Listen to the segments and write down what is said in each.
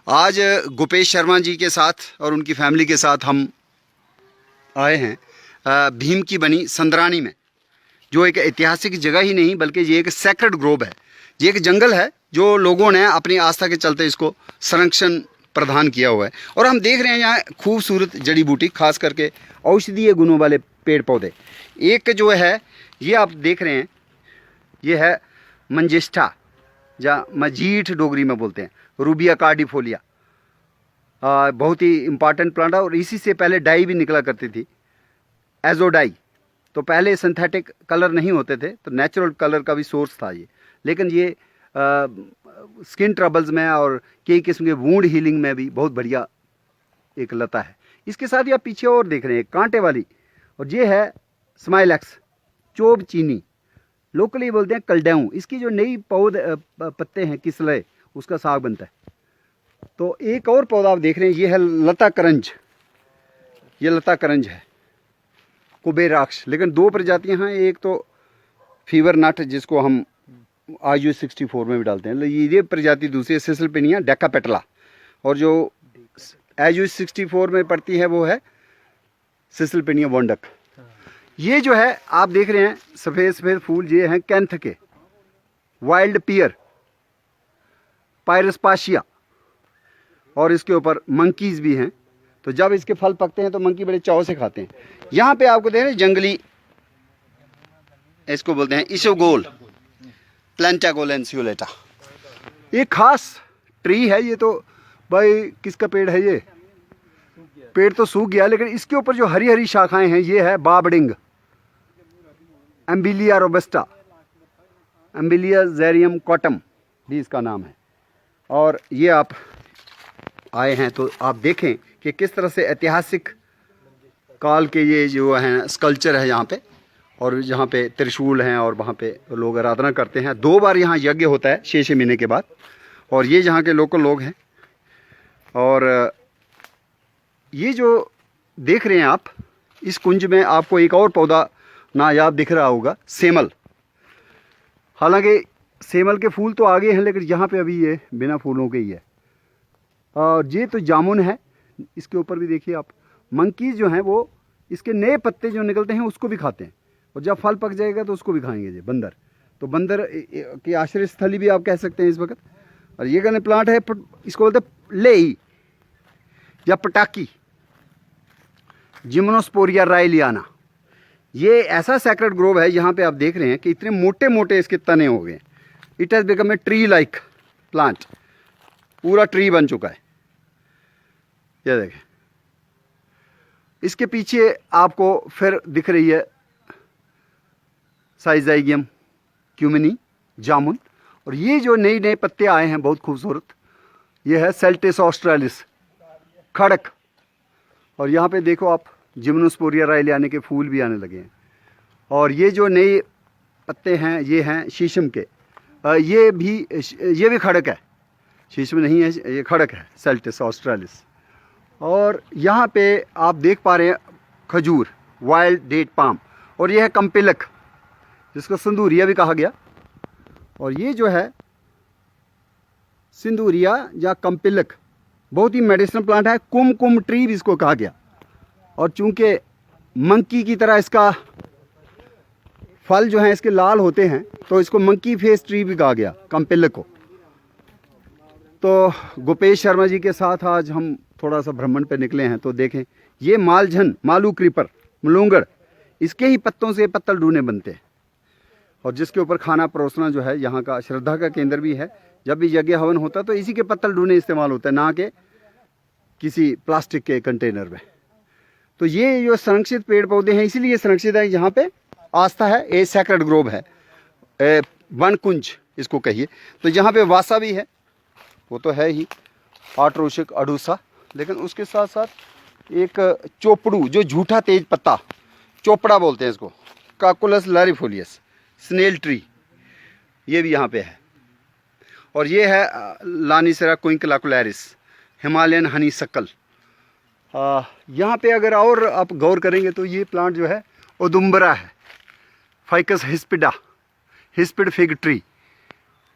आज गोपेश शर्मा जी के साथ और उनकी फैमिली के साथ हम आए हैं भीम की बनी संदरानी में, जो एक ऐतिहासिक जगह ही नहीं बल्कि ये एक सैक्रेड ग्रोव है। ये एक जंगल है जो लोगों ने अपनी आस्था के चलते इसको संरक्षण प्रदान किया हुआ है। और हम देख रहे हैं यहाँ खूबसूरत जड़ी बूटी, खास करके औषधीय गुणों वाले पेड़ पौधे। एक जो है ये आप देख रहे हैं, ये है मंजिष्ठा, या मजीठ डोगरी में बोलते हैं, रूबिया कार्डिफोलिया। बहुत ही इम्पॉर्टेंट प्लांट है और इसी से पहले डाई भी निकला करती थी, एजोडाई। तो पहले सिंथेटिक कलर नहीं होते थे, तो नेचुरल कलर का भी सोर्स था ये। लेकिन ये स्किन ट्रबल्स में और कई किस्म के वूंड हीलिंग में भी बहुत बढ़िया एक लता है। इसके साथ ही आप पीछे और देख रहे हैं कांटे वाली, और ये है स्माइलैक्स चोब चीनी, लोकली बोलते हैं कलडेऊ। इसकी जो नई पत्ते हैं किसले, उसका साग बनता है। तो एक और पौधा आप देख रहे हैं, ये है लता करंज। ये लता करंज है, कुबेराक्ष। लेकिन दो प्रजातियां हैं, एक तो फीवर नट जिसको हम आयु 64 में भी डालते हैं, ये प्रजाति दूसरी सिसलपिनिया डेकापेटला, और जो आयु 64 में पड़ती है वो है सिसलपिनिया वोंडक। ये जो है आप देख रहे हैं सफ़ेद सफ़ेद फूल, ये हैं कैंथ के, वाइल्ड पियर, पायरस्पाशिया, और इसके ऊपर मंकीज भी हैं। तो जब इसके फल पकते हैं तो मंकी बड़े चाव से खाते हैं। यहाँ पे आपको देख रहे हैं जंगली, इसको बोलते हैं इसोगोल, प्लांटागोल एंसियोलेटा। ये खास ट्री है। ये तो भाई किसका पेड़ है? ये पेड़ तो सूख गया, लेकिन इसके ऊपर जो हरी हरी शाखाएं हैं, ये है बाबडिंग, एम्बिलिया रोबस्टा, एम्बिलिया जेरियम कॉटम भी इसका नाम है। और ये आप आए हैं तो आप देखें कि किस तरह से ऐतिहासिक काल के ये जो हैं स्कल्पचर है यहाँ पे, और यहाँ पे त्रिशूल हैं और वहाँ पे लोग आराधना करते हैं। 2 बार यहाँ यज्ञ होता है 6 महीने के बाद, और ये यहाँ के लोकल लोग हैं। और ये जो देख रहे हैं आप, इस कुंज में आपको एक और पौधा नायाब दिख रहा होगा, सेमल। हालांकि सेमल के फूल तो आगे हैं, लेकिन यहाँ पे अभी ये बिना फूलों के ही है। और ये तो जामुन है, इसके ऊपर भी देखिए आप। मंकीज जो हैं वो इसके नए पत्ते जो निकलते हैं उसको भी खाते हैं, और जब फल पक जाएगा तो उसको भी खाएंगे। ये बंदर, तो बंदर की आश्रय स्थली भी आप कह सकते हैं इस वक्त। और ये कहने प्लांट है, इसको बोलते हैं लेई या पटाकी, जिम्नोस्पोरिया राइलियाना। ये ऐसा सैक्रेड ग्रोव है, यहाँ पे आप देख रहे हैं कि इतने मोटे मोटे इसके तने हो गए। It has become a tree like plant, पूरा ट्री बन चुका है। ये देखें, इसके पीछे आपको फिर दिख रही है साइजाइगियम क्यूमिनी, जामुन। और ये जो नए नए पत्ते आए हैं बहुत खूबसूरत, ये है सेल्टिस ऑस्ट्रेलिस, खड़क। और यहाँ पे देखो आप, जिम्नोस्पोरिया राइलियाना के फूल भी आने लगे हैं। और ये जो नए पत्ते हैं ये हैं शीशम के। ये भी खड़क है, शीशम नहीं है, ये खड़क है, सेल्टिस ऑस्ट्रेलिस। और यहाँ पे आप देख पा रहे हैं खजूर, वाइल्ड डेट पाम। और ये है कंपिलक, जिसको सिंदूरिया भी कहा गया। और ये जो है सिंदूरिया या कंपिलक, बहुत ही मेडिसिनल प्लांट है। कुमकुम ट्री भी इसको कहा गया। और चूंकि मंकी की तरह इसका फल जो है इसके लाल होते हैं, तो इसको मंकी फेस ट्री भी कहा गया, कंपिलक को। तो गोपेश शर्मा जी के साथ आज हम थोड़ा सा भ्रमण पे निकले हैं। तो देखें, ये मालझन, मालू क्रीपर, मलूंगड़, इसके ही पत्तों से पत्तल डूने बनते हैं, और जिसके ऊपर खाना परोसना जो है यहाँ का श्रद्धा का केंद्र भी है। जब भी यज्ञ हवन होता है तो इसी के पत्तल डूने इस्तेमाल होते हैं, ना कि किसी प्लास्टिक के कंटेनर में। तो ये जो संरक्षित पेड़ पौधे हैं इसीलिए संरक्षित है, यहाँ पे आस्था है। ए सैक्रेड ग्रोव है, वन कुंज इसको कहिए। तो यहाँ पे वासा भी है, वो तो है ही, आट्रोशिक अडूसा। लेकिन उसके साथ साथ एक चोपड़ू, जो झूठा तेज पत्ता, चोपड़ा बोलते हैं इसको, काकुलस लैरिफोलियस, स्नेल ट्री, ये भी यहाँ पे है। और ये है लानिसेरा क्विंकलाकुलैरिस, हिमालयन हनी सक्कल। यहाँ पे अगर और आप गौर करेंगे तो ये प्लांट जो है ओदुम्बरा है, फाइकस हिस्पिडा, हिस्पिड फिग ट्री।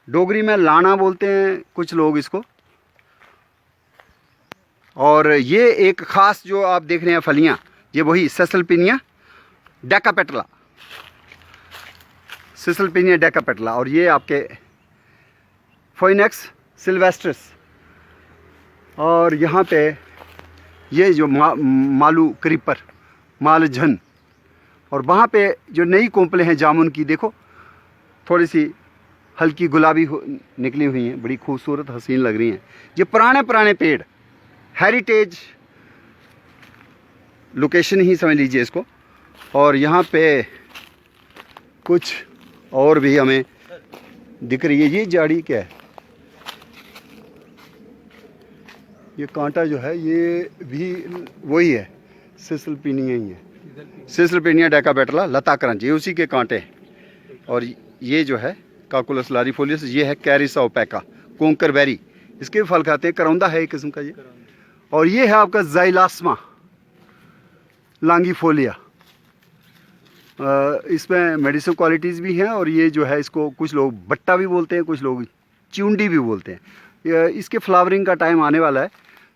डोगरी में लाना बोलते हैं कुछ लोग इसको। और ये एक ख़ास जो आप देख रहे हैं फलियाँ, ये वही सेसल्पिनिया डेकापेटला, सेसल्पिनिया डेकापेटला, और ये आपके फोइनेक्स सिल्वेस्ट्रिस। और यहाँ पे ये जो मालू क्रीपर, मालझन, और वहाँ पे जो नई कोंपले हैं जामुन की, देखो थोड़ी सी हल्की गुलाबी निकली हुई हैं, बड़ी खूबसूरत हसीन लग रही हैं। ये पुराने पुराने पेड़, हेरिटेज लोकेशन ही समझ लीजिए इसको। और यहाँ पे कुछ और भी हमें दिख रही है। ये झाड़ी क्या है? ये कांटा जो है ये भी वही है, सिसलपिनिया ही है, सिसलपिनिया डेकापेटला लता क्रंच, ये उसी के कांटे हैं। और ये जो है काकुलस लारीफोलियस, ये है कैरिसा ओपेका, कोंकर बेरी, इसके भी फल खाते हैं, करौंदा है एक किस्म का ये। और ये है आपका ज़ाइलास्मा लांगीफोलिया, इसमें मेडिसिन क्वालिटीज़ भी हैं। और ये जो है इसको कुछ लोग बट्टा भी बोलते हैं, कुछ लोग चुंडी भी बोलते हैं। इसके फ्लावरिंग का टाइम आने वाला है,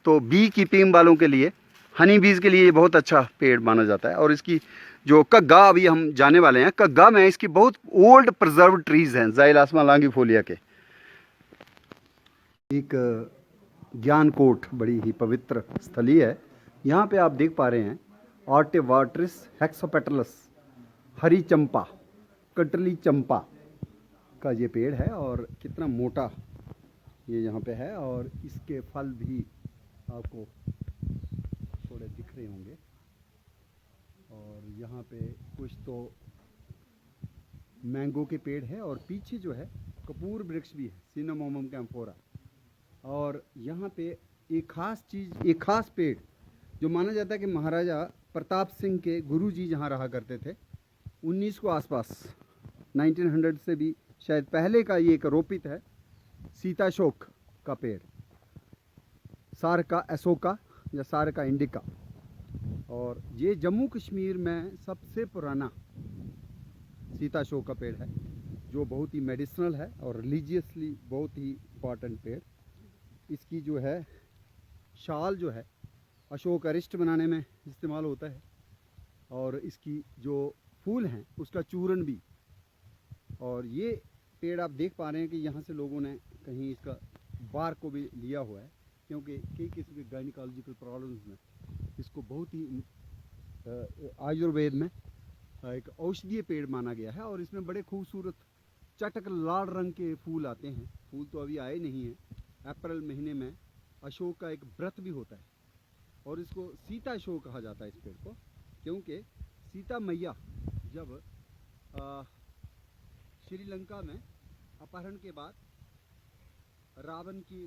तो बी कीपिंग वालों के लिए, हनी बीज के लिए ये बहुत अच्छा पेड़ माना जाता है। और इसकी जो कग्गा अभी हम जाने वाले हैं, कग्गा में इसकी बहुत ओल्ड प्रिजर्व ट्रीज हैं ज़ाइलास्मा लांगीफोलिया के। एक ज्ञानकोट बड़ी ही पवित्र स्थली है। यहाँ पे आप देख पा रहे हैं ऑर्टेवाट्रिस हेक्सोपेटलस, हरी चंपा, कटली चंपा का ये पेड़ है, और कितना मोटा ये यहाँ पे है। और इसके फल भी आपको थोड़े दिख रहे होंगे। और यहाँ पे कुछ तो मैंगो के पेड़ है, और पीछे जो है कपूर वृक्ष भी है, सिनामोमम कैम्फोरा। और यहाँ पे एक खास चीज़, एक खास पेड़ जो माना जाता है कि महाराजा प्रताप सिंह के गुरुजी जहाँ रहा करते थे 19 को आसपास, 1900 से भी शायद पहले का ये एक रोपित है, सीताशोक का पेड़, सारका अशोका या सारका इंडिका। और ये जम्मू कश्मीर में सबसे पुराना सीताशोक का पेड़ है, जो बहुत ही मेडिसिनल है और रिलीजियसली बहुत ही इम्पॉर्टेंट पेड़। इसकी जो है शाल जो है अशोक अरिष्ट बनाने में इस्तेमाल होता है, और इसकी जो फूल हैं उसका चूर्ण भी। और ये पेड़ आप देख पा रहे हैं कि यहाँ से लोगों ने कहीं इसका बार को भी लिया हुआ है, क्योंकि कई किस्म के गायनिकोलॉजिकल प्रॉब्लम्स में इसको बहुत ही आयुर्वेद में एक औषधीय पेड़ माना गया है। और इसमें बड़े खूबसूरत चटक लाल रंग के फूल आते हैं। फूल तो अभी आए नहीं हैं। अप्रैल महीने में अशोक का एक व्रत भी होता है, और इसको सीता अशोक कहा जाता है इस पेड़ को, क्योंकि सीता मैया जब श्रीलंका में अपहरण के बाद रावण की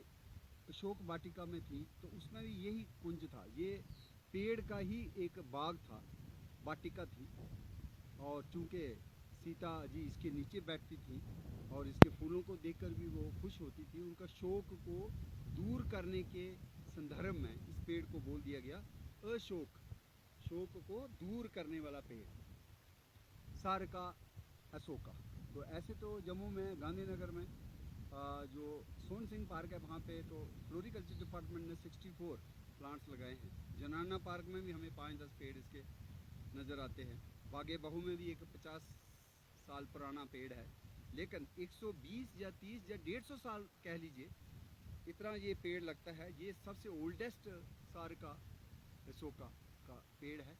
अशोक वाटिका में थी, तो उसमें भी यही कुंज था, ये पेड़ का ही एक बाग था, वाटिका थी। और चूंकि सीता जी इसके नीचे बैठती थी और इसके फूलों को देखकर भी वो खुश होती थी, उनका शोक को दूर करने के संदर्भ में इस पेड़ को बोल दिया गया अशोक, शोक को दूर करने वाला पेड़, सारका अशोका। तो ऐसे तो जम्मू में गांधीनगर में जो सोन सिंह पार्क है, वहाँ पे तो फ्लोरिकल्चर डिपार्टमेंट ने 64 प्लांट्स लगाए हैं। जनाना पार्क में भी हमें 5-10 पेड़ इसके नज़र आते हैं। बागे बहू में भी एक 50 साल पुराना पेड़ है, लेकिन 120 या 30 या 150 साल कह लीजिए, इतना ये पेड़ लगता है। ये सबसे ओल्डेस्ट सारका अशोका का पेड़ है,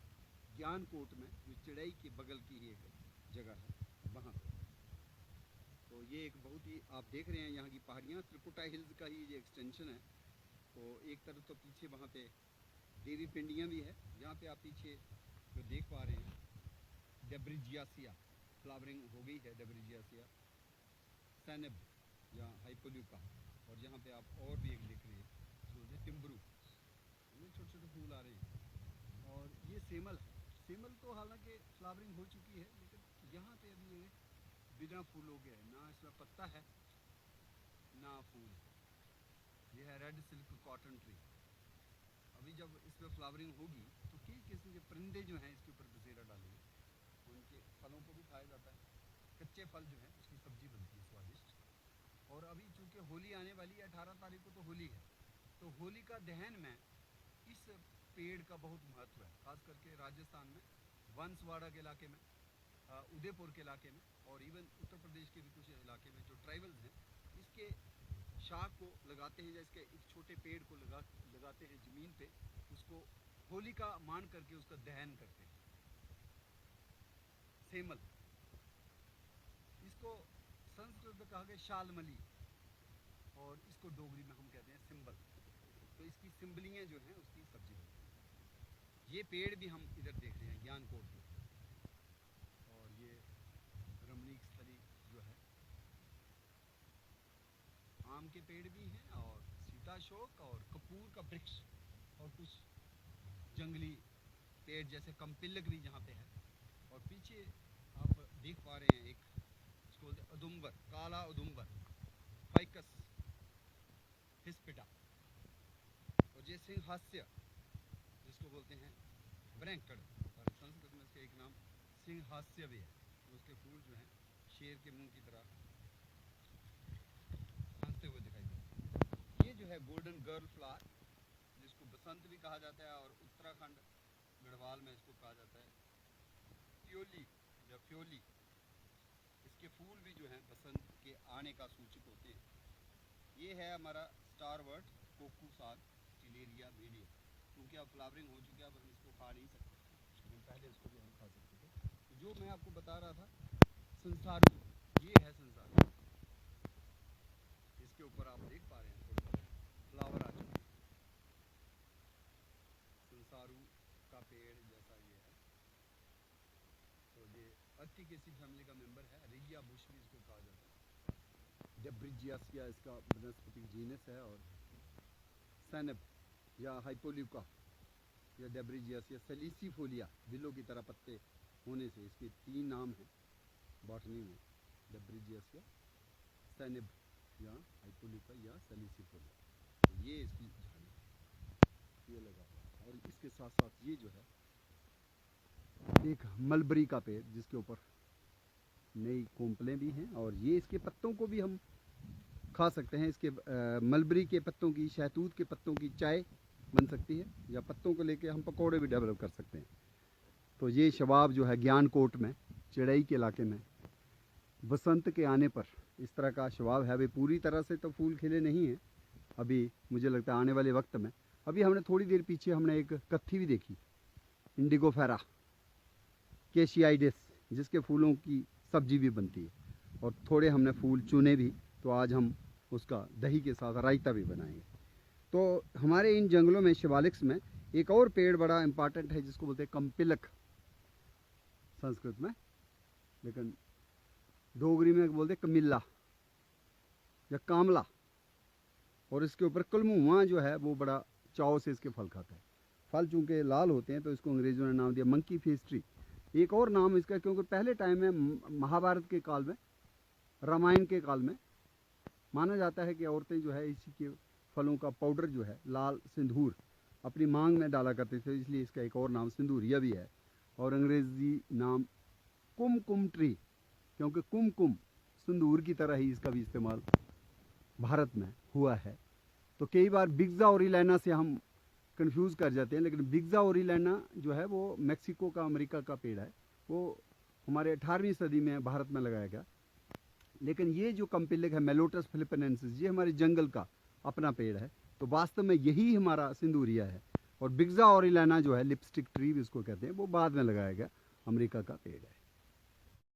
ज्ञानकोट में, जो चिड़ई के बगल की ही एक जगह है वहाँ पे। तो ये एक बहुत ही, आप देख रहे हैं यहाँ की पहाड़ियाँ, त्रिकुटा हिल्स का ही ये एक्सटेंशन है। तो एक तरफ तो पीछे वहाँ पे देवी पिंडियाँ भी है, जहाँ पे आप पीछे जो देख पा रहे हैं डेब्रिजियासिया, फ्लावरिंग हो गई है डेब्रिजियासिया, सैनब या हाइपोल्यूका। और यहाँ पे आप और भी एक देख रहे हैं टिम्बरू, इनमें छोटे छोटे फूल आ रहे हैं। और ये सेमल है, सेमल तो हालांकि फ्लावरिंग हो चुकी है, लेकिन यहाँ पे अभी ये बिना फूल हो गया है, ना इसमें पत्ता है ना फूल है। ये है रेड सिल्क कॉटन ट्री। अभी जब इसमें फ्लावरिंग होगी तो कई किस्म के परिंदे जो हैं इसके ऊपर बसेरा डालेंगे, उनके फलों को भी खाया जाता है। कच्चे फल जो हैं उसकी सब्जी बनती है स्वादिष्ट। और अभी चूँकि होली आने वाली है, 18 तारीख को तो होली है, तो होली का दहन में इस पेड़ का बहुत महत्व है, खास करके राजस्थान में बांसवाड़ा के इलाके में, उदयपुर के इलाके में और इवन उत्तर प्रदेश के भी कुछ इलाके में जो ट्राइबल्स हैं इसके शाख को लगाते हैं या इसके एक छोटे पेड़ को लगाते हैं ज़मीन पे, उसको होलिका मान करके उसका दहन करते हैं। सेमल, इसको संस्कृत में कहा गया शालमली और इसको डोगरी में हम कहते हैं सिंबल। तो इसकी सिंबलियाँ जो हैं उसकी सब्जी बनती है। ये पेड़ भी हम इधर देख रहे हैं ज्ञानकोट में, और ये रमणीक स्थली जो है, आम के पेड़ भी हैं और सीताशोक और कपूर का वृक्ष और कुछ जंगली पेड़ जैसे कम्पिल्लक भी यहाँ पे है। और पीछे आप देख पा रहे हैं एक इसको बोलते हैं उदुम्बर, काला उदुम्बर, फाइकस हिस्पिटा, और ये सिंहास्य जिसको बोलते हैं ब्रैंकड़, और संस्कृत में इसका एक नाम सिंहास्य भी है। उसके फूल जो हैं शेर के मुंह की तरह हंसते हुए दिखाई देते हैं। ये जो है गोल्डन गर्ल फ्लावर, जिसको बसंत भी कहा जाता है और उत्तराखंड गढ़वाल में इसको कहा जाता है फ्योली या फ्योली। इसके फूल भी जो हैं बसंत के आने का सूचक होते हैं। ये है हमारा स्टार वर्ड कोकू साग चिलेरिया मीडिया, क्योंकि अब फ्लावरिंग हो चुकी है, अब हम इसको खा नहीं सकते, लेकिन पहले इसको भी हम खा सकते थे। तो जो मैं आपको बता रहा था संसारू, ये है संसारू, इसके ऊपर आप देख पा रहे हैं थोड़े फ्लावर आ चुके हैं। संसारू का पेड़ जैसा ये है। तो ये अर्टिकेसी फैमिली का मेंबर है, रिजिया बुश भी इसको कहा जाता है। डेब्रिजियासिया इसका वनस्पतिक जीनस है, और सैनब या हाइपोल्यूका या डेब्रिजियासिया सेलिसीफोलिया, बिलों की तरह पत्ते होने से इसके 3 नाम हैं बॉटनी में, डेब्रिजियासिया, सैनब या हाइपोल्यूका या सेलिसीफोलिया। तो ये इसकी झाड़ी ये लगा हुआ है, और इसके साथ साथ ये जो है एक मलबरी का पेड़ जिसके ऊपर नई कोंपलें भी हैं, और ये इसके पत्तों को भी हम खा सकते हैं। इसके मलबरी के पत्तों की, शहतूत के पत्तों की चाय बन सकती है, या पत्तों को लेके हम पकौड़े भी डेवलप कर सकते हैं। तो ये शबाब जो है ज्ञानकोट में चिड़ई के इलाके में बसंत के आने पर इस तरह का शबाब है। अभी पूरी तरह से तो फूल खिले नहीं हैं, अभी मुझे लगता है आने वाले वक्त में। अभी हमने थोड़ी देर पीछे हमने एक कत्थी भी देखी, इंडिगोफेरा केशियाइडिस, जिसके फूलों की सब्जी भी बनती है, और थोड़े हमने फूल चुने भी, तो आज हम उसका दही के साथ रायता भी बनाएंगे। तो हमारे इन जंगलों में शिवालिक्स में एक और पेड़ बड़ा इम्पॉर्टेंट है जिसको बोलते हैं कम्पिलक संस्कृत में, लेकिन डोगरी में बोलते हैं कमिल्ला या कामला, और इसके ऊपर कलमुआ जो है वो बड़ा चाव से इसके फल खाता है। फल चूँकि लाल होते हैं तो इसको अंग्रेज़ों ने नाम दिया मंकी फेस ट्री। एक और नाम इसका, क्योंकि पहले टाइम में महाभारत के काल में, रामायण के काल में माना जाता है कि औरतें जो है इसी के फलों का पाउडर जो है लाल सिंदूर अपनी मांग में डाला करते थे, इसलिए इसका एक और नाम सिंदूरिया भी है। और अंग्रेज़ी नाम कुमकुम ट्री, क्योंकि कुमकुम सिंदूर की तरह ही इसका भी इस्तेमाल भारत में हुआ है। तो कई बार बिग्जा ओरिलेना से हम कंफ्यूज कर जाते हैं, लेकिन बिग्जा ओरिलेना जो है वो मेक्सिको का, अमेरिका का पेड़ है, वो हमारे 18वीं सदी में भारत में लगाया गया। लेकिन ये जो कम्पिलक है मेलोटस फिलिपिनेंसिस, ये हमारे जंगल का अपना पेड़ है, तो वास्तव में यही हमारा सिंदूरिया है। और बिग्जा ओरिलेना जो है लिपस्टिक ट्री भी इसको कहते हैं, वो बाद में लगाया गया, अमेरिका का पेड़ है।